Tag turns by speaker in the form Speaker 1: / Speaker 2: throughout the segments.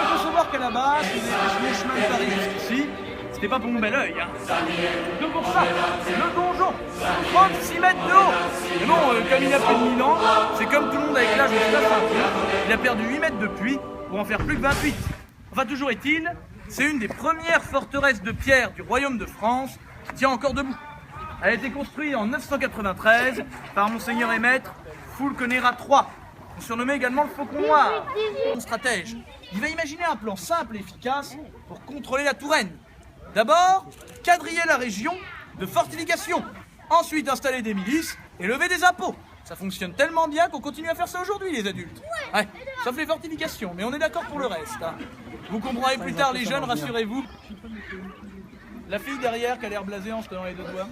Speaker 1: faut savoir qu'à la base, les chemins de Paris jusqu'ici, c'était pas pour mon bel oeil. Hein. Donc pour ça, le donjon, 36 mètres de haut. Mais bon, comme il a plus de 1000 ans, c'est comme tout le monde avec l'âge de la ceinture. Il a perdu 8 mètres depuis pour en faire plus que 28. Enfin, toujours est-il, c'est une des premières forteresses de pierre du royaume de France qui tient encore debout. Elle a été construite en 993 par monseigneur et maître Fulconera III, surnommé également le Faucon Noir. Mon stratège, il va imaginer un plan simple et efficace pour contrôler la Touraine. D'abord, quadriller la région de fortification. Ensuite, installer des milices et lever des impôts. Ça fonctionne tellement bien qu'on continue à faire ça aujourd'hui, les adultes. Ouais, sauf les fortifications, mais on est d'accord pour le reste. Hein. Vous comprendrez plus tard, les jeunes, rassurez-vous. La fille derrière qui a l'air blasée en se tenant les deux doigts.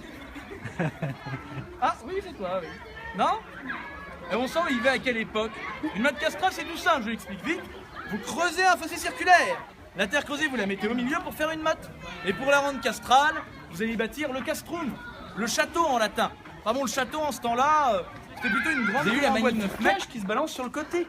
Speaker 1: Ah, oui, c'est toi, oui. Non? Et on sent, il va à quelle époque? Une mode castrale, c'est tout simple, je l'explique vite. Vous creusez un fossé circulaire. La terre creusée, vous la mettez au milieu pour faire une motte. Et pour la rendre castrale, vous allez bâtir le castrum, le château en latin. Enfin bon, le château en ce temps-là, c'était plutôt une grande tour en bois de 9 mètres qui se balance sur le côté.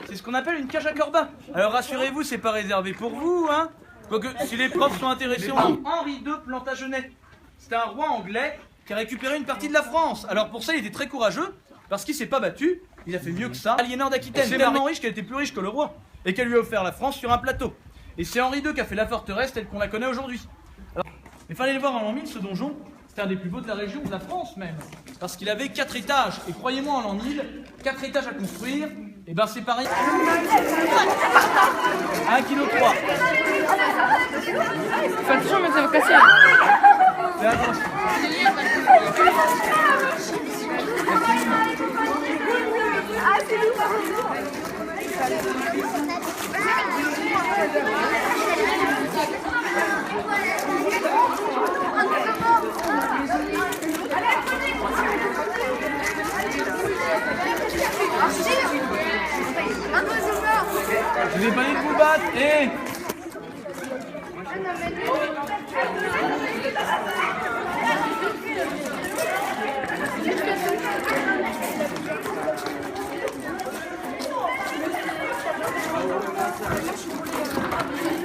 Speaker 1: C'est ce qu'on appelle une cage à corbin. Alors rassurez-vous, c'est pas réservé pour vous, hein. Quoique, si les profs sont intéressés, on a Henri II Plantagenet. C'était un roi anglais qui a récupéré une partie de la France. Alors pour ça, il était très courageux, parce qu'il s'est pas battu. Il a fait mieux que ça. Aliénor d'Aquitaine, tellement riche qu'elle était plus riche que le roi, et qu'elle lui a offert la France sur un plateau. Et c'est Henri II qui a fait la forteresse telle qu'on la connaît aujourd'hui. Mais fallait le voir en l'an 1000, ce donjon. C'était un des plus beaux de la région, de la France même. Parce qu'il avait 4 étages. Et croyez-moi, en l'an 1000, 4 étages à construire, et ben c'est pareil. 1,3 kg.
Speaker 2: Fais attention, mais ça va casser.
Speaker 1: Fais attention.
Speaker 3: Ah, c'est lourd.
Speaker 1: Je vous ai pas dit de vous battre, eh!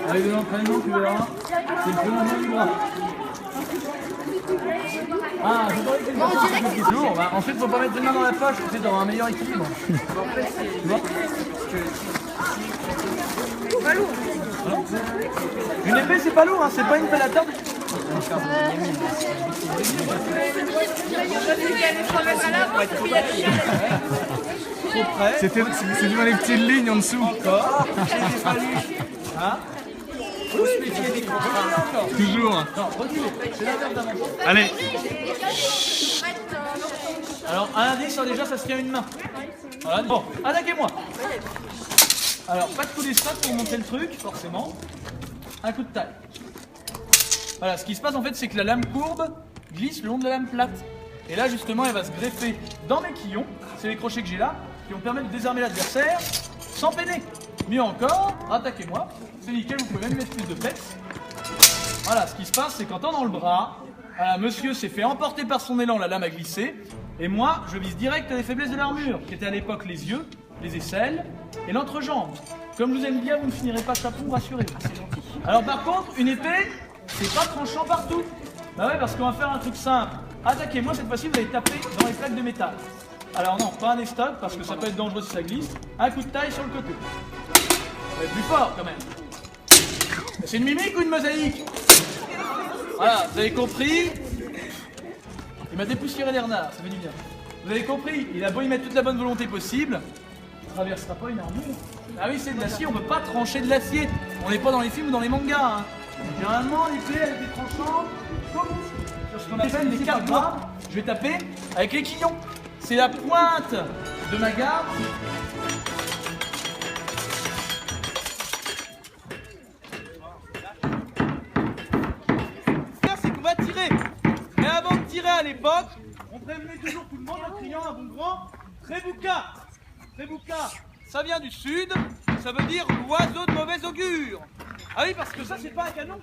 Speaker 1: Avec de l'entraînement, tu verras, c'est le prolongement du bras. Ah, je croyais que c'était lourd. Bah, ensuite, faut pas mettre les mains dans la poche, tu sais, d'avoir un meilleur équilibre. Tu vois?
Speaker 2: Pas lourd.
Speaker 1: Une épée, c'est pas lourd, hein, c'est pas une pelle à table.
Speaker 4: C'est devant les petites lignes en dessous.
Speaker 1: Encore. Hein? Oui,
Speaker 4: Toujours.
Speaker 1: non, reculez. C'est l'inverse d'un manteau.
Speaker 4: Allez.
Speaker 1: Alors, un indice, déjà, ça se tient à une main. Voilà. Bon, attaquez-moi. Alors, pas de coup d'espace pour monter le truc, forcément. Un coup de taille. Voilà, ce qui se passe en fait, c'est que la lame courbe glisse le long de la lame plate. Et là, justement, elle va se greffer dans mes quillons. C'est les crochets que j'ai là, qui vont permettre de désarmer l'adversaire sans peiner. Mieux encore, attaquez-moi. C'est nickel, vous pouvez même mettre plus de peps. Voilà, ce qui se passe, c'est qu'en tendant le bras, voilà, monsieur s'est fait emporter par son élan, la lame a glissé. Et moi, je vise direct les faiblesses de l'armure, qui étaient à l'époque les yeux, les aisselles et l'entrejambe. Comme je vous aime bien, vous ne finirez pas chapon, rassurez-vous. Alors par contre, une épée, c'est pas tranchant partout. Bah ouais, parce qu'on va faire un truc simple. Attaquez-moi, cette fois-ci, vous allez taper dans les plaques de métal. Alors non, pas un estoc, parce que ça peut être dangereux si ça glisse. Un coup de taille sur le côté. Ça va être plus fort, quand même. C'est une mimique ou une mosaïque? Voilà, vous avez compris. Il m'a dépoussiéré les renards, ça fait du bien. Vous avez compris, il a beau y mettre toute la bonne volonté possible, il ne traversera pas une armure. Ah oui, c'est de l'acier, on ne peut pas trancher de l'acier. On n'est pas dans les films ou dans les mangas. Hein. Généralement, l'épée, elle est tranchante sur ce qu'on appelle des cartes bras. Je vais taper avec les quillons. C'est la pointe de ma garde. C'est qu'on va tirer. Mais avant de tirer à l'époque, on prévenait toujours tout le monde en criant un bon grand Trébouka. Trébouka, ça vient du sud, ça veut dire l'oiseau de mauvais augure. Ah oui, parce que ça, c'est pas un canon,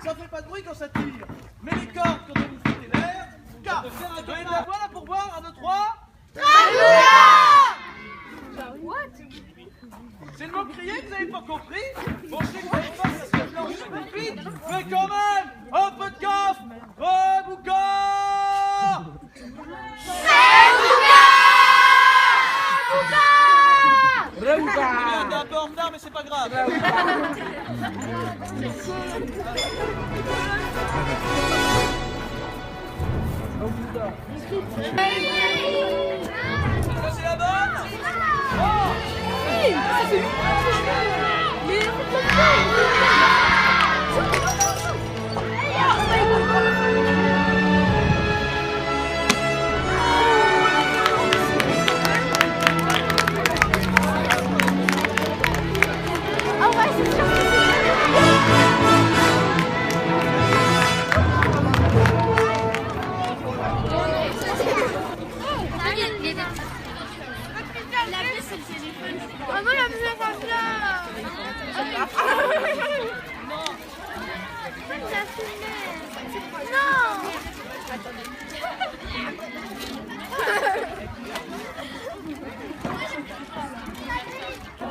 Speaker 1: ça fait pas de bruit quand ça tire. Mais les cordes, quand on vous foutez l'air, car donnez de la voix là pour voir, 1, 2, 3. Trébouka! C'est le mot crié que vous n'avez pas compris? Bon, c'est pas grave. C'est la bonne.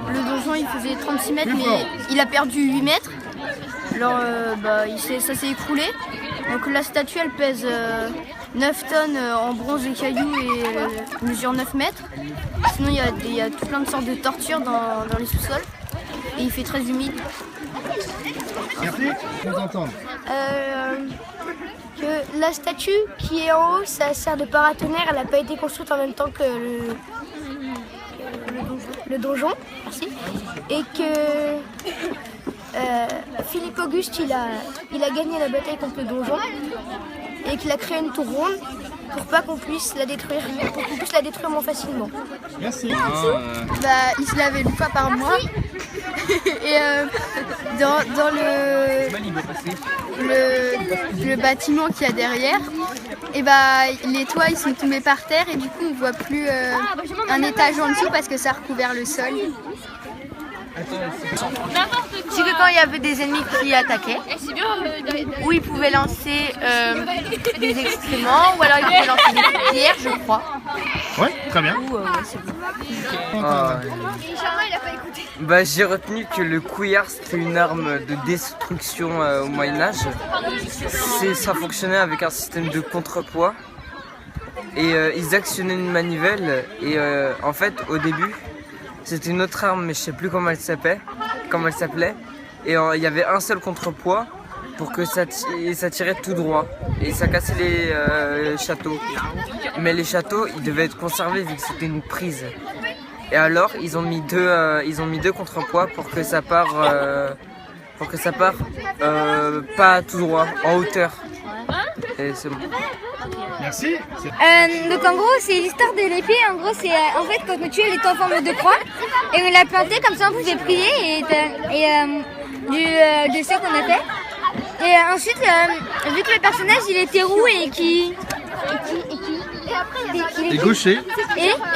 Speaker 5: Le donjon il faisait 36 mètres mais il a perdu 8 mètres. Alors ça s'est écroulé. Donc la statue elle pèse 9 tonnes en bronze et cailloux et mesure 9 mètres. Sinon il y a tout plein de sortes de tortures dans les sous-sols. Et il fait très humide.
Speaker 6: Merci, on t'entend.
Speaker 5: Que la statue qui est en haut, ça sert de paratonnerre. Elle n'a pas été construite en même temps que le donjon. Merci. Et que Philippe Auguste, il a gagné la bataille contre le donjon et qu'il a créé une tour ronde pour pas qu'on puisse la détruire, pour qu'on puisse la détruire moins facilement.
Speaker 6: Merci.
Speaker 5: Il se lavait une fois par mois. Et dans le bâtiment qu'il y a derrière, et les toits ils sont tombés par terre et du coup on voit plus un étage en dessous parce que ça a recouvert le sol.
Speaker 2: C'est que quand il y avait des ennemis qui attaquaient, ou ils pouvaient lancer des excréments, ou alors ils pouvaient lancer des pierres, je crois.
Speaker 6: Ouais, très bien.
Speaker 7: J'ai retenu que le couillard c'était une arme de destruction au Moyen-Âge. Ça fonctionnait avec un système de contrepoids. Et ils actionnaient une manivelle. Et en fait, au début, c'était une autre arme, mais je sais plus comment elle s'appelait. Et il y avait un seul contrepoids pour que ça tirait tout droit. Et ça cassait les châteaux. Mais les châteaux, ils devaient être conservés vu que c'était une prise. Et alors, ils ont mis deux contrepoids pour que ça parte pas tout droit, en hauteur. Et c'est bon.
Speaker 6: Merci.
Speaker 5: Donc en gros c'est l'histoire de l'épée. En gros c'est en fait quand on tue elle était en forme de croix et on l'a plantée comme ça on pouvait prier et de ce qu'on a fait. Et ensuite vu que le personnage il était roux et
Speaker 6: gaucher.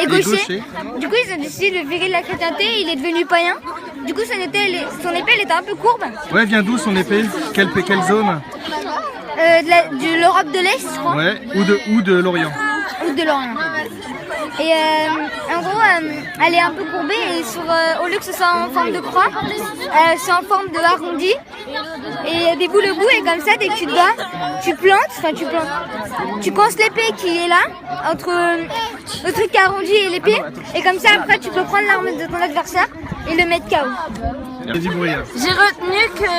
Speaker 5: Et gaucher. Du coup ils ont décidé de virer de la chrétienté et il est devenu païen. Du coup son épée elle était un peu courbe.
Speaker 6: Ouais, vient d'où son épée? Quelle zone?
Speaker 5: De l'Europe de l'Est je crois.
Speaker 6: Ouais, ou de l'Orient.
Speaker 5: Ou de l'Orient. Et en gros, elle est un peu courbée et au lieu que ce soit en forme de croix, c'est en forme de arrondi. Et il y a des boules au bout et comme ça, dès que tu te bats, tu coinces l'épée qui est là, entre le truc arrondi et l'épée. Et comme ça, après, tu peux prendre l'arme de ton adversaire et le mettre KO.
Speaker 6: Il y a du bruit.
Speaker 2: J'ai retenu que,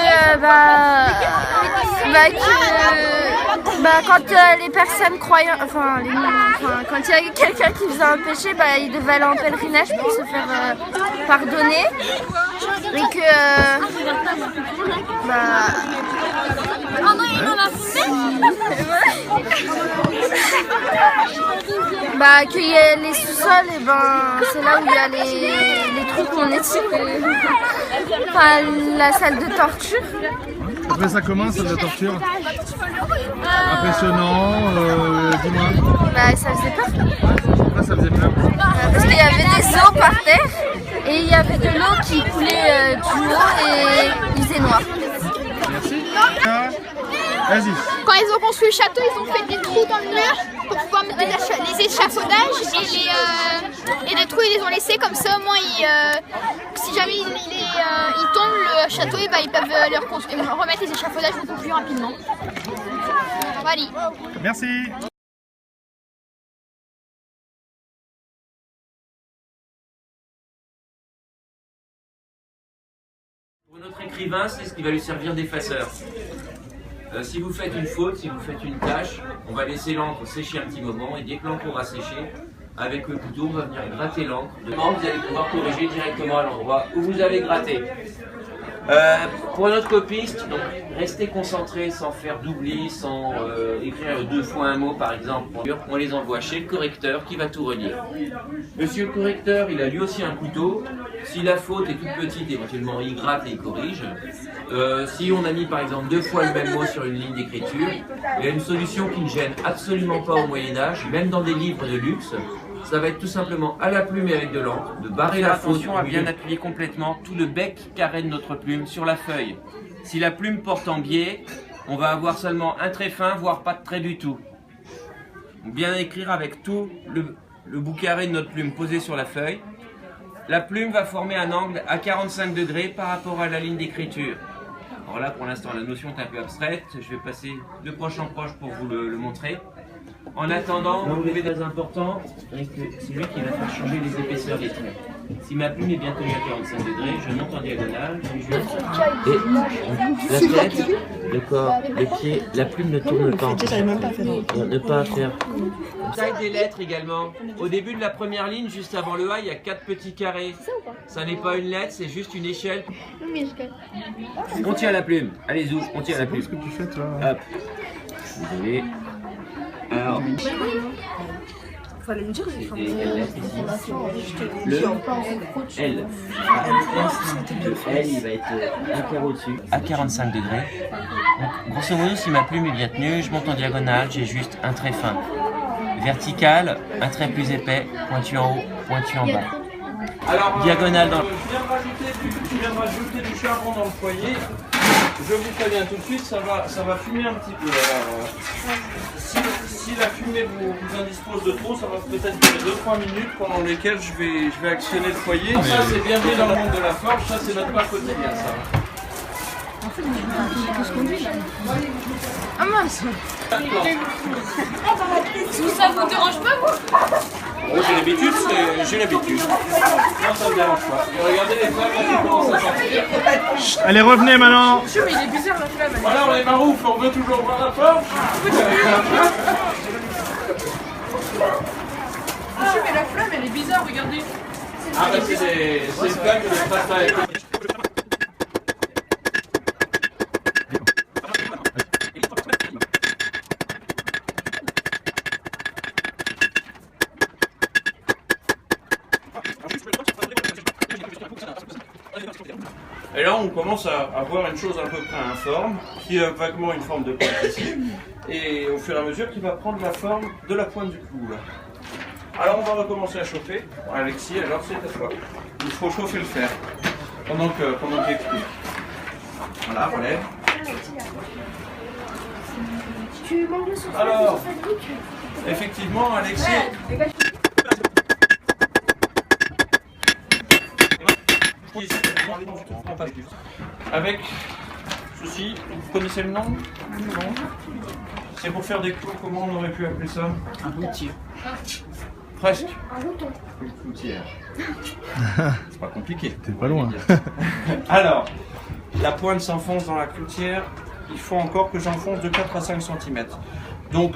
Speaker 2: quand les personnes croyaient, quand il y avait quelqu'un qui faisait un péché, il devait aller en pèlerinage pour se faire pardonner. Et que, qu'il y a les sous-sols, et c'est là où il y a les trucs où on est la salle de torture.
Speaker 6: Après ça commence, salle de torture. Impressionnant, dis-moi.
Speaker 2: Ça faisait peur.
Speaker 6: Pourquoi ça faisait peur?
Speaker 2: Parce qu'il y avait des os par terre et il y avait de l'eau qui coulait du haut et il faisait noir.
Speaker 6: Merci. Vas-y.
Speaker 8: Quand ils ont construit le château, ils ont fait des trous dans le mur pour pouvoir mettre les échafaudages et des trous ils les ont laissés comme ça au moins si jamais ils tombent le château ils peuvent remettre les échafaudages beaucoup plus rapidement. Voilà.
Speaker 6: Merci.
Speaker 9: Pour notre écrivain, c'est ce qui va lui servir d'effaceur. Si vous faites une faute, si vous faites une tâche, on va laisser l'encre sécher un petit moment et dès que l'encre aura séché, avec le couteau, on va venir gratter l'encre. Vous allez pouvoir corriger directement à l'endroit où vous avez gratté. Pour notre copiste, donc restez concentrés sans faire d'oubli, sans écrire 2 fois un mot par exemple. On les envoie chez le correcteur qui va tout relier. Monsieur le correcteur, il a lui aussi un couteau. Si la faute est toute petite, éventuellement il gratte et il corrige. Si on a mis par exemple 2 fois le même mot sur une ligne d'écriture, il y a une solution qui ne gêne absolument pas au Moyen-Âge, même dans des livres de luxe. Ça va être tout simplement à la plume et avec de l'encre, de barrer la faute. Attention à bien appuyer complètement tout le bec carré de notre plume sur la feuille. Si la plume porte en biais, on va avoir seulement un trait fin, voire pas de trait du tout. Bien écrire avec tout le bout carré de notre plume posé sur la feuille. La plume va former un angle à 45 degrés par rapport à la ligne d'écriture. Alors là, pour l'instant, la notion est un peu abstraite. Je vais passer de proche en proche pour vous le montrer. En attendant, vous trouvez très important, c'est lui qui va faire changer les épaisseurs des traits. Si ma plume est bien tenue à 45 degrés, je monte en diagonale, et la tête, le corps, les pieds, la plume ne tourne pas en ne pas faire. Taille des lettres également. Au début de la première ligne, juste avant le A, il y a 4 petits carrés. Ça n'est pas une lettre, c'est juste une échelle. On tient la plume. Allez, Zou, on tient la plume.
Speaker 6: Qu'est-ce que tu fais toi?
Speaker 9: Hop. Désolé. Alors,
Speaker 3: fallait me dire, j'ai fait
Speaker 9: le L. Le L, il va être un carreau dessus, à 45 degrés. Donc, grosso modo, si ma plume est bien tenue, je monte en diagonale, j'ai juste un trait fin. Vertical, un trait plus épais, pointu en haut, pointu en bas. Alors, diagonale dans le...
Speaker 1: Tu viens de rajouter du charbon dans le foyer. Je vous préviens tout de suite, ça va fumer un petit peu. Alors, si la fumée vous indispose de trop, ça va peut-être durer 2-3 minutes pendant lesquelles je vais actionner le foyer. Ça, c'est bienvenu dans le monde de la forge, ça c'est notre part quotidien, ça.
Speaker 2: Ah mince.
Speaker 8: Ça vous dérange pas, vous?
Speaker 1: Oh, j'ai l'habitude. Non, ça me dérange pas. Et regardez les flammes qui commencent à sortir.
Speaker 6: Allez, revenez maintenant.
Speaker 3: Monsieur, mais il est bizarre la flamme.
Speaker 1: Voilà, on est marouf, on veut toujours voir la forge.
Speaker 3: Monsieur, mais la flamme, elle est bizarre, regardez.
Speaker 1: Ah bah c'est des flammes de travail. Et là, on commence à avoir une chose à peu près informe, qui a vaguement une forme de pointe ici, et au fur et à mesure, qui va prendre la forme de la pointe du clou. Là. Alors, on va recommencer à chauffer. Alexis, alors c'est à toi. Il faut chauffer le fer pendant que j'explique. Voilà, relève.
Speaker 2: Tu manques le souffle.
Speaker 1: Alors, effectivement, Alexis. Avec ceci, vous connaissez le nom? Non. C'est pour faire des clous, comment on aurait pu appeler ça? Un cloutier. Presque. Une cloutière. C'est pas compliqué.
Speaker 6: T'es pas loin.
Speaker 1: Alors, la pointe s'enfonce dans la cloutière, il faut encore que j'enfonce de 4 à 5 cm. Donc,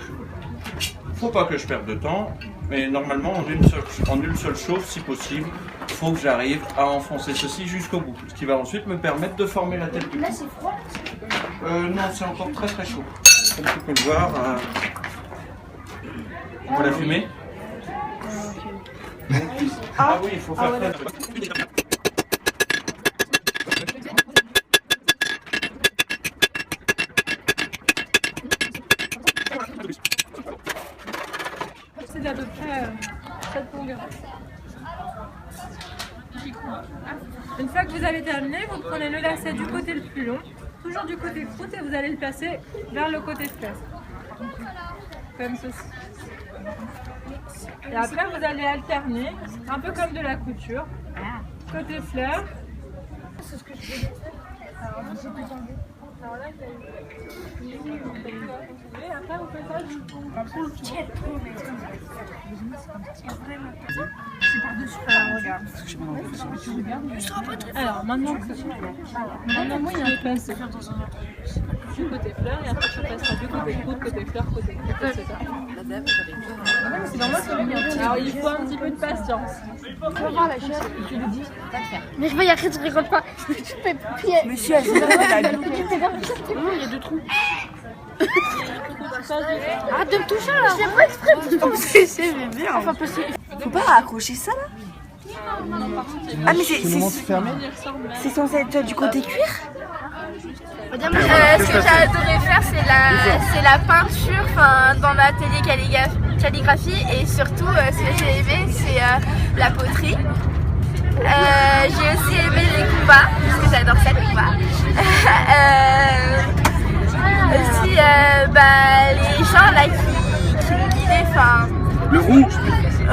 Speaker 1: faut pas que je perde de temps, mais normalement en une seule chauffe, si possible, il faut que j'arrive à enfoncer ceci jusqu'au bout, ce qui va ensuite me permettre de former la tête du clou.
Speaker 2: Là, c'est froid.
Speaker 1: Non, c'est encore très très chaud. Comme tu peux le voir, on voit la fumée. Ah oui, il faut faire très...
Speaker 3: C'est d'à peu près cette longueur. Une fois que vous avez terminé, vous prenez le lacet du côté le plus long, toujours du côté croûte, et vous allez le placer vers le côté fleur. Comme ceci. Et après, vous allez alterner, un peu comme de la couture. Côté fleur. Alors là, il y a et après, vous faites ça. Alors maintenant, moi il y a un pince du côté fleur et après je passe du côté croûte, côté fleur, côté croûte, etc. C'est normal, c'est mignon. Alors il faut un petit peu de patience.
Speaker 2: On va voir la chaise, je le dis, va le faire. Mais je vais y arrêter, je rigole pas. Monsieur, elle s'est pas il y a 2 trous. Arrête de me toucher là. Je fais pas exprès pour c'est bien. Enfin, faut pas accrocher ça là. Ah mais c'est censé être du côté cuir. Ce que j'ai adoré faire c'est la peinture dans l'atelier calligraphie et surtout ce que j'ai aimé c'est la poterie. J'ai aussi aimé les combats parce que j'adore ça les combats. Aussi les gens là qui nous guidaient,
Speaker 6: Le roux.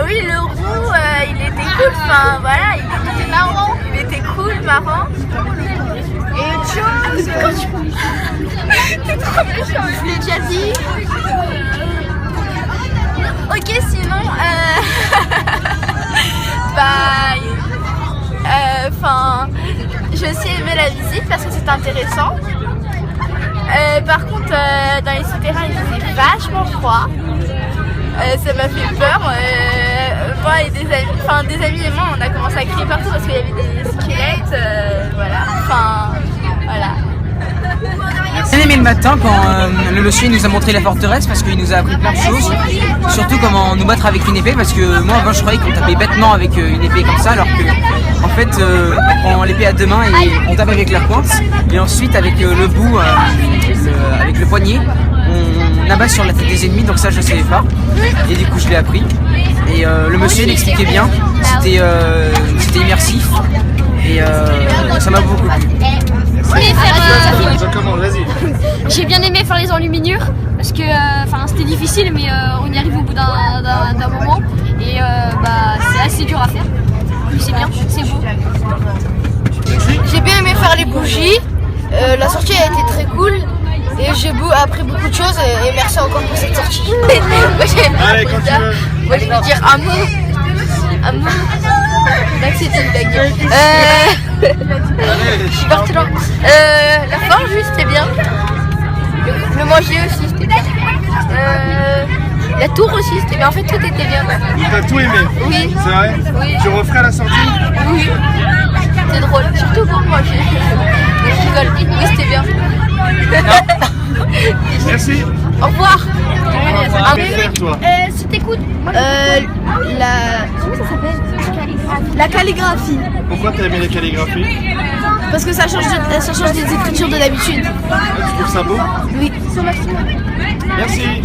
Speaker 2: Oui, le roux, il était cool, voilà, il était marrant, il était cool, marrant. Et autre chose, t'es trop méchant, je l'ai déjà dit. Ok, sinon, j'ai aussi aimé la visite parce que c'était intéressant. Par contre, dans les souterrains, il faisait vachement froid. Ça m'a fait peur. Moi et des amis et moi, on a commencé à crier partout parce qu'il y avait des squelettes. Voilà.
Speaker 10: J'ai aimé le matin quand le monsieur nous a montré la forteresse parce qu'il nous a appris plein de choses, surtout comment nous battre avec une épée parce que moi avant je croyais qu'on tapait bêtement avec une épée comme ça alors que en fait on prend l'épée à 2 mains et on tape avec la pointe et ensuite avec le bout, avec le poignet on abat sur la tête des ennemis donc ça je savais pas et du coup je l'ai appris et le monsieur il expliquait bien, c'était immersif et ça m'a beaucoup plu.
Speaker 8: J'ai bien aimé faire les enluminures parce que c'était difficile mais on y arrive au bout d'un moment et c'est assez dur à faire. Mais c'est bien, c'est beau.
Speaker 2: J'ai bien aimé faire les bougies, la sortie a été très cool et j'ai appris beaucoup de choses et merci encore pour cette sortie. Moi je vais dire un mot. Là c'était une blague. Je suis partie loin. La fin juste c'était bien. Le manger aussi c'était bien. La tour aussi c'était bien. En fait tout était bien.
Speaker 6: T'as tout aimé?
Speaker 2: Oui.
Speaker 6: C'est vrai?
Speaker 2: Oui.
Speaker 6: Tu referais la sortie?
Speaker 2: Oui. C'est drôle. Surtout pour moi. Je rigole. Oui c'était bien.
Speaker 6: Merci.
Speaker 2: Au revoir.
Speaker 6: Toi.
Speaker 2: C'était cool. Comment ça s'appelle? La calligraphie.
Speaker 6: Pourquoi t'as aimé les calligraphies?
Speaker 2: Parce que ça change des écritures de d'habitude.
Speaker 6: Tu trouves ça beau?
Speaker 2: Oui.
Speaker 6: Merci.